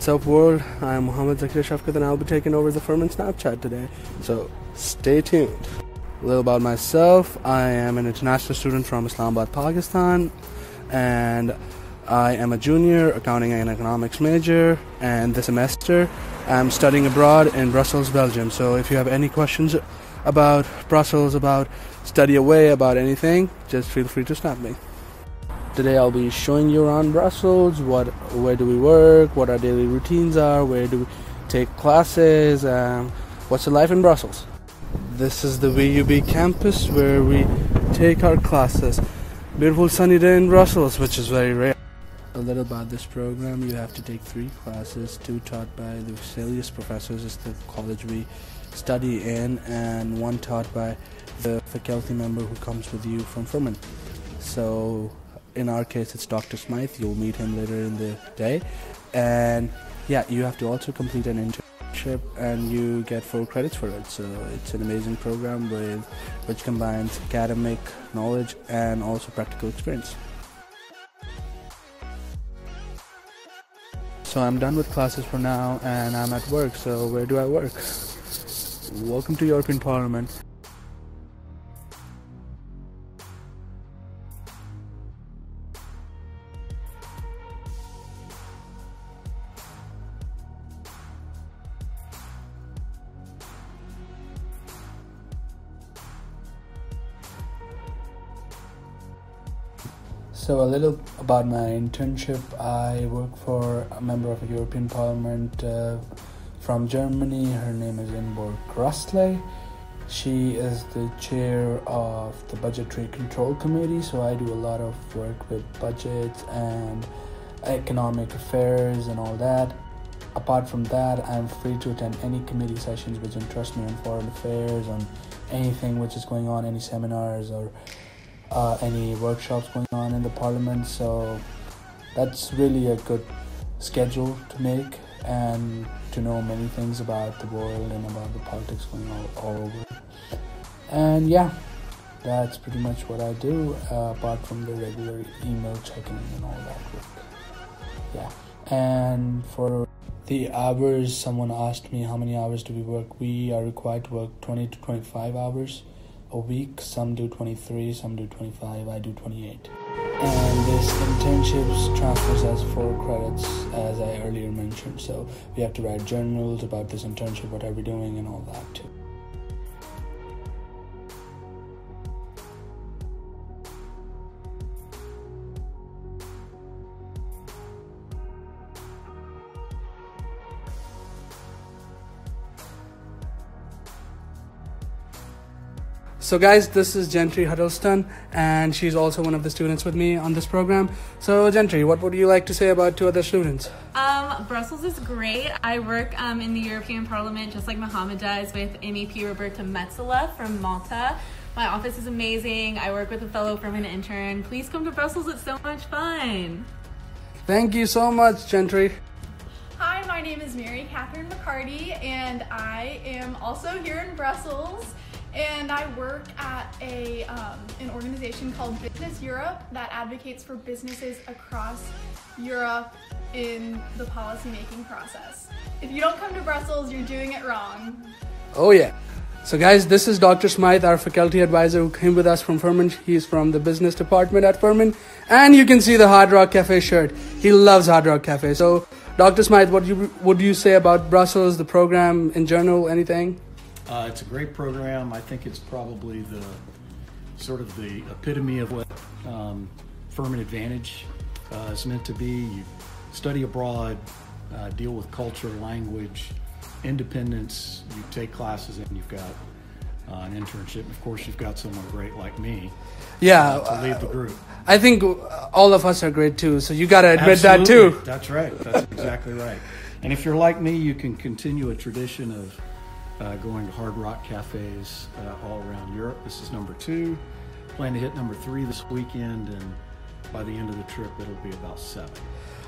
What's up, world? I'm Muhammad Zakaria Shafqut, and I'll be taking over the Furman Snapchat today. So stay tuned. A little about myself. I am an international student from Islamabad, Pakistan, and I am a junior accounting and economics major. And this semester, I'm studying abroad in Brussels, Belgium. So if you have any questions about Brussels, about study away, about anything, just feel free to snap me. Today I'll be showing you around Brussels, where do we work, what our daily routines are, where do we take classes, what's the life in Brussels. This is the VUB campus where we take our classes. Beautiful sunny day in Brussels, which is very rare. A little about this program: you have to take 3 classes, 2 taught by the Vesalius professors, is the college we study in, and 1 taught by the faculty member who comes with you from Furman. So in our case, it's Dr. Smythe. You'll meet him later in the day. And yeah, you have to also complete an internship, and you get 4 credits for it. So it's an amazing program which combines academic knowledge and also practical experience. So I'm done with classes for now, and I'm at work. So where do I work? Welcome to European Parliament. So a little about my internship. I work for a member of the European Parliament from Germany. Her name is Ingeborg Grassley. She is the chair of the Budgetary Control Committee, so I do a lot of work with budgets and economic affairs and all that. Apart from that, I'm free to attend any committee sessions which interest me on foreign affairs, on anything which is going on, any seminars or any workshops going on in the parliament. So that's really a good schedule to make and to know many things about the world and about the politics going all over. And yeah, that's pretty much what I do, apart from the regular email checking and all that work. Yeah, and for the hours, someone asked me how many hours do we work. We are required to work 20 to 25 hours a week. Some do 23, some do 25, I do 28. And this internship transfers as 4 credits, as I earlier mentioned. So we have to write journals about this internship, what are we doing, and all that too. So guys, this is Gentry Huddleston, and she's also one of the students with me on this program. So Gentry, what would you like to say about 2 other students? Brussels is great. I work in the European Parliament, just like Muhammad does, with MEP Roberta Metsola from Malta. My office is amazing. I work with a fellow Furman intern. Please come to Brussels, it's so much fun. Thank you so much, Gentry. Hi, my name is Mary Catherine McCarty, and I am also here in Brussels. And I work at an organization called Business Europe that advocates for businesses across Europe in the policy-making process. If you don't come to Brussels, you're doing it wrong. Oh yeah. So guys, this is Dr. Smythe, our faculty advisor who came with us from Furman. He's from the business department at Furman. And you can see the Hard Rock Cafe shirt. He loves Hard Rock Cafe. So Dr. Smythe, what would you say about Brussels, the program in general, anything? It's a great program. I think it's probably the epitome of what Furman Advantage is meant to be. You study abroad, deal with culture, language, independence. You take classes, and you've got an internship. Of course, you've got someone great like me. Yeah, to lead the group. I think all of us are great too. So you got to admit Absolutely. that too. That's right. That's exactly right. And if you're like me, you can continue a tradition of going to Hard Rock cafes all around Europe. This is number 2. Plan to hit number 3 this weekend, and by the end of the trip, it'll be about 7.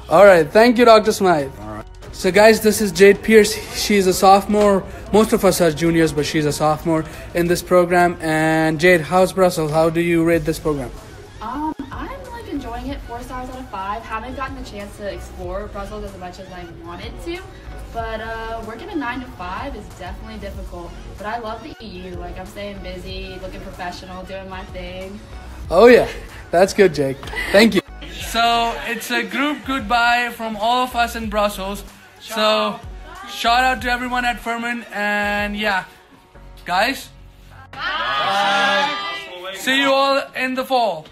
All right. Thank you, Dr. Smythe. All right. So guys, this is Jade Pierce. She's a sophomore. Most of us are juniors, but she's a sophomore in this program. And Jade, how's Brussels? How do you rate this program? I'm enjoying it. 4 stars out of 5. Haven't gotten the chance to explore Brussels as much as I wanted to, but working a 9 to 5 is definitely difficult. But I love the EU. Like, I'm staying busy, looking professional, doing my thing. Oh yeah, that's good, Jake. Thank you. So it's a group goodbye from all of us in Brussels. So shout out to everyone at Furman, and yeah, guys. Bye. See you all in the fall.